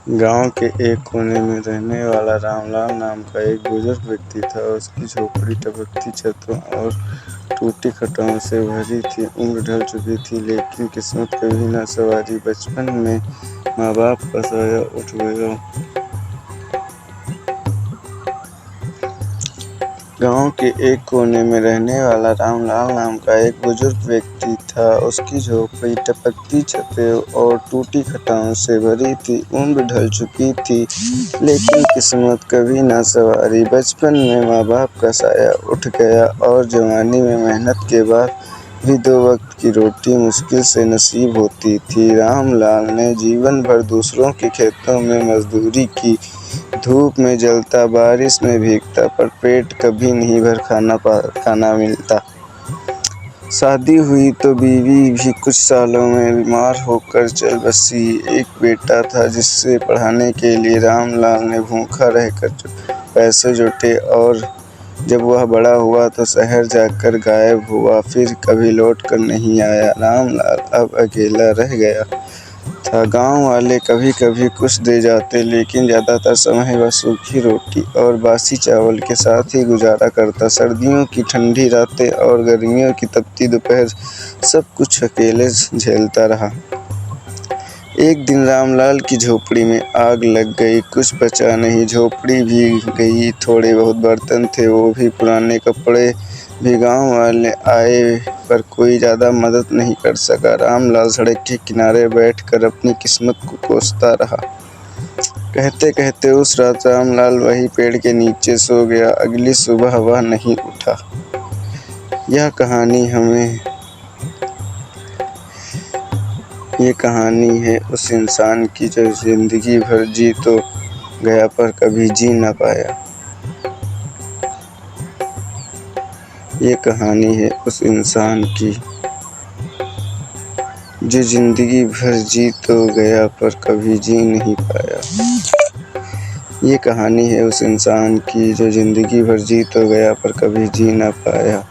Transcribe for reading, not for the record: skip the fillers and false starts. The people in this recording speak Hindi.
गांव के एक कोने में रहने वाला रामलाल नाम का एक बुजुर्ग व्यक्ति था। उसकी झोपड़ी टपकती छतों और टूटी खटाओं से भरी थी। उम्र ढल चुकी थी, लेकिन किस्मत कभी न संवारी। बचपन में माँ बाप का साया उठ गया। गांव के एक कोने में रहने वाला रामलाल नाम का एक बुजुर्ग व्यक्ति था। उसकी झोपड़ी टपकती छतें और टूटी खटाओं से भरी थी। उम्र ढल चुकी थी, लेकिन किस्मत कभी न संवारी। बचपन में माँ बाप का साया उठ गया और जवानी में मेहनत के बाद भी 2 वक्त की रोटी मुश्किल से नसीब होती थी। रामलाल ने जीवन भर दूसरों के खेतों में मजदूरी की। धूप में जलता, बारिश में भीगता, पर पेट कभी नहीं भर खाना मिलता। शादी हुई तो बीवी भी कुछ सालों में बीमार होकर चल बसी। एक बेटा था जिसे पढ़ाने के लिए रामलाल ने भूखा रहकर पैसे जुटे, और जब वह बड़ा हुआ तो शहर जाकर गायब हुआ, फिर कभी लौट कर नहीं आया। रामलाल अब अकेला रह गया था। गांव वाले कभी कभी कुछ दे जाते, लेकिन ज़्यादातर समय वह सूखी रोटी और बासी चावल के साथ ही गुजारा करता। सर्दियों की ठंडी रातें और गर्मियों की तपती दोपहर सब कुछ अकेले झेलता रहा। एक दिन रामलाल की झोपड़ी में आग लग गई। कुछ बचा नहीं, झोपड़ी भीग गई। थोड़े बहुत बर्तन थे, वो भी पुराने। कपड़े भी गांव वाले आए, पर कोई ज़्यादा मदद नहीं कर सका। रामलाल सड़क के किनारे बैठकर अपनी किस्मत को कोसता रहा। कहते कहते उस रात रामलाल वही पेड़ के नीचे सो गया। अगली सुबह वह नहीं उठा। यह कहानी है उस इंसान की जो जिंदगी भर जी तो गया पर कभी जी न पाया। ये कहानी है उस इंसान की जो जिंदगी भर जी तो गया पर कभी जी नहीं पाया। ये कहानी है उस इंसान की जो जिंदगी भर जी तो गया पर कभी जी न पाया।